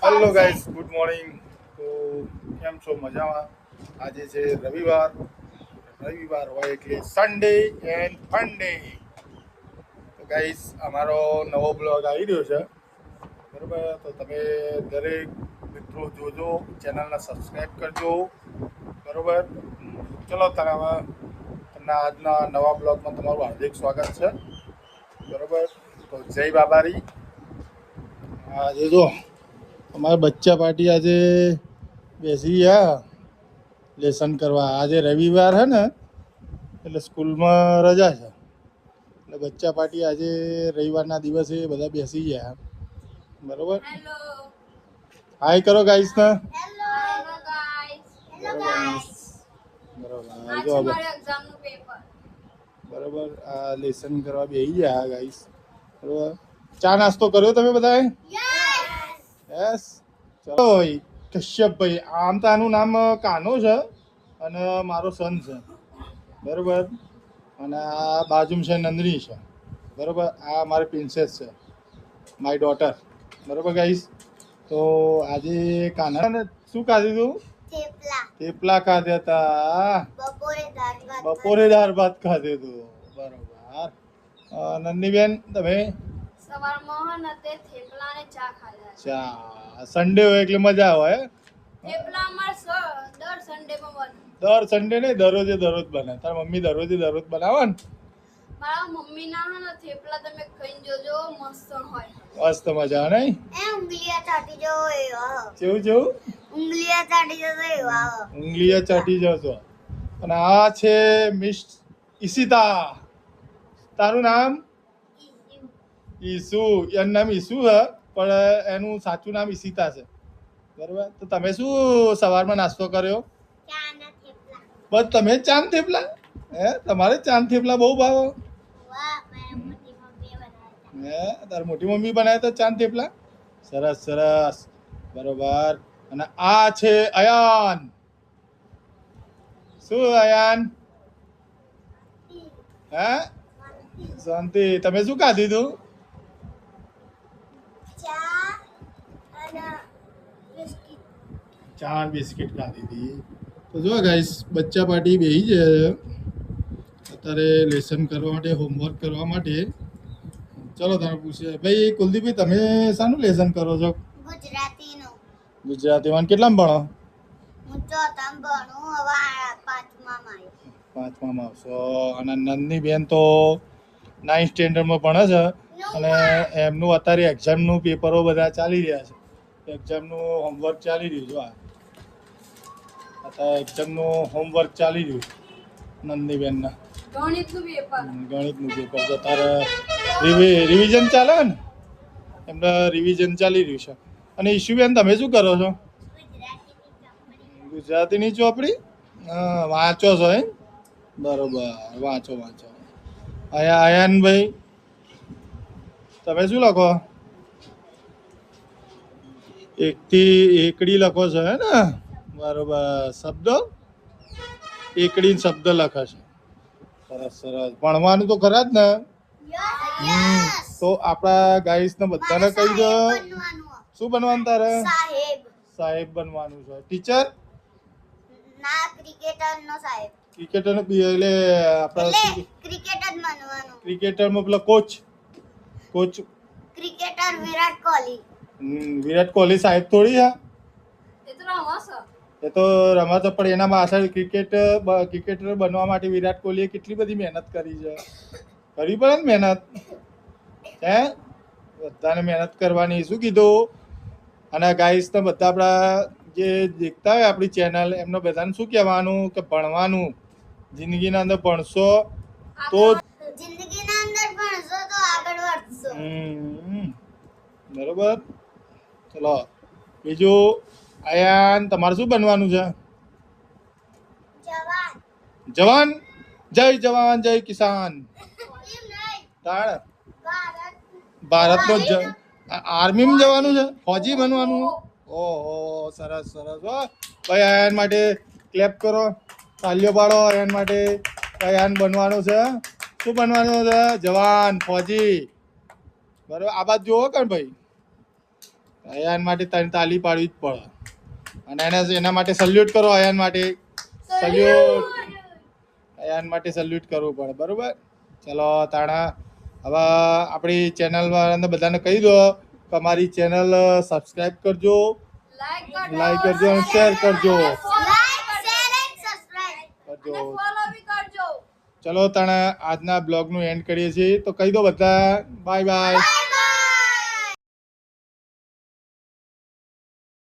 Hello guys, good morning. તો કેમ છો? મજામાં? આજે છે રવિવાર. રવિવાર હોય એટલે સન્ડે એન્ડ ફંડે. તો ગાઈસ, અમારો નવો બ્લોગ આવી રહ્યો છે, બરાબર? તો તમે દરેક મિત્રો જોજો, ચેનલને સબસ્ક્રાઈબ કરજો, બરાબર? ચલો તારા તમને આજના નવા બ્લોગમાં તમારું હાર્દિક સ્વાગત છે, બરાબર? તો જય બાબારી. આજે જો અમારા બચ્ચા પાર્ટી આજે બેસી ગયા લેસન કરવા. આજે રવિવાર હે ને, એટલે સ્કૂલમાં રજા છે, એટલે બચ્ચા પાર્ટી આજે રવિવારના દિવસે બધા બેસી ગયા, બરોબર? હાય કરો ગાઈસ ને. બરોબર, જો બરોબર આ લેસન કરવા બેસી ગયા ગાઈસ, બરોબર. ચા નાસ્તો કર્યો તમે બધાએ? યસ. ચલો ભાઈ કશ્યપભાઈ, આમ તો આનું નામ કાનો છે અને મારો સન છે, બરોબર. અને આ બાજુમાં છે નંદની છે, બરોબર. આ મારી પ્રિન્સેસ છે, માય ડોટર, બરોબર ગાઈસ. તો આજે કાનાને શું ખાધું હતું? થેપલા ખાધ્યા હતા. બપોરે દાળ ભાત ખાધું હતું, બરોબર. નંદની બેન તમે? સવારમાં તે થેપલા અને ચા ખાધા. ચા સન્ડે હોય એટલે મજા આવે. થેપલા અમાર દર સન્ડે માં બને. દર સન્ડે નહીં, દરરોજે દરરોજ બને. તાર મમ્મી દરરોજે દરરોજ બનાવે ને? મારા મમ્મી ના હે ને થેપલા તમે ખાઈને જોજો, મસ્ત હોય. મસ્ત મજા નહીં? ઉંગલિયા ચાટી જો એવા. કેવું કેવું? ઉંગલિયા ચાટી જો એવા. ઉંગલિયા ચાટી જશો. અને આ છે મિસ ઈશિતા. તારું નામ? ઈસુ. એનું નામ ઈસુ છે, પણ એનું સાચું નામ ઈશિતા છે, બરોબર. તો તમે શું સવારમાં નાસ્તો કર્યો? બસ તમે ચાંદ થેપલા? હે, તમારે ચાંદ થેપલા બહુ ભાવે? હે, તાર મોટી મમ્મી બનાવ્યા તો ચાંદ થેપલા? સરસ સરસ, બરોબર. અને આ છે અયાન. શું અયાન? હે, શાંતિ. તમે શું ખાધું તું? ચા બિસ્કિટ ખાધી હતી. તો જો ગાઈસ, બચ્ચા પાર્ટી બેસી છે અત્યારે લેસન કરવા માટે, હોમવર્ક કરવા માટે. ચલો તમે પૂછે ભાઈ કુલદીપભાઈ, તમે શાનું લેસન કરો છો? ગુજરાતીનું. ગુજરાતીમાં કેટલામાં ભણો? હું ચોથામાં ભણું, હવે પાંચમામાં આવ્યો. પાંચમામાં આવશો. અને નંદની બેન તો 9th સ્ટેન્ડર્ડમાં ભણે છે, અને એમનું અત્યારે એક્ઝામનું પેપરો બધા ચાલી રહ્યા છે. એક્ઝામનું હોમવર્ક ચાલી રહ્યું છે. અત્યારે એક્ઝામનું હોમવર્ક ચાલી રહ્યું નંદની બેનના. ગણિતનું પેપર તો તારે રિવિઝન ચાલે ને, એમને રિવિઝન ચાલી રહ્યું છે. અને ઈશુબેન તમે શું કરો છો? ગુજરાતીની ચોપડી વાંચો છો એમ? બરોબર, વાંચો વાંચો. અયાનભાઈ તમે શું લખો? એકથી એકડી લખો છો હે ને? બરોબર. શબ્દ એકડી શબ્દ લખે છે. સરસ સરસ. ભણવાનું તો ખરા જ ને? તો આપણા ગાઈસ ને બધાને કહી દો. શું બનવાનું તારે? સાહેબ બનવાનું છે. ટીચર? ના, ક્રિકેટરનો સાહેબ. ક્રિકેટર એટલે આપણા ક્રિકેટર બનવાનું. ક્રિકેટરમાં પેલા કોચ ક્રિકેટર વિરાટ કોહલી. વિરાટ કોહલી સાહેબ થોડી છે. એ તો રમત, પણ એના પાછળ ક્રિકેટર બનવા માટે વિરાટ કોહલીએ કેટલી બધી મહેનત કરી છે. કરવી પડે ને મહેનત, હે? બધાને મહેનત કરવાની. શું કીધું? અને ગાઈસ ને બધા આપણા જે દેખતા હોય આપણી ચેનલ, એમને બધાને શું કહેવાનું કે ભણવાનું. જિંદગીના અંદર ભણશો તો જિંદગીના અંદર ભણશો તો આગળ વધશો. બરોબર. ચલો બીજું, અયાન તમારે શું બનવાનું છે? જવાન. જવાન? જય જવાન જય કિસાન. ભારતનો આર્મીમાં જવાનું છે? ફોજી બનવાનું? ઓહો, સરસ સરસ. ભાઈ અયાન માટે ક્લેપ કરો, તાલીઓ પાડો અયાન માટે. અયાન બનવાનું છે. શું બનવાનું છે? જવાન, ફોજી, બરોબર. આ બાદ જુઓ કણ ભાઈ, અયાન માટે તને તાલી પાડવી જ પડે અને એના માટે સલ્યુટ કરો અયાન માટે સલ્યુટ અયાન માટે સલ્યુટ કરવું પડે બરોબર ચલો તાણા હવે આપણી ચેનલ વાળાને બધાને કહી દો કે અમારી ચેનલ સબસ્ક્રાઇબ કરજો લાઈક કરજો અને શેર કરજો કરજો ચલો તાણા આજના બ્લોગનું એન્ડ કરીએ છીએ તો કહી દો બધા બાય બાય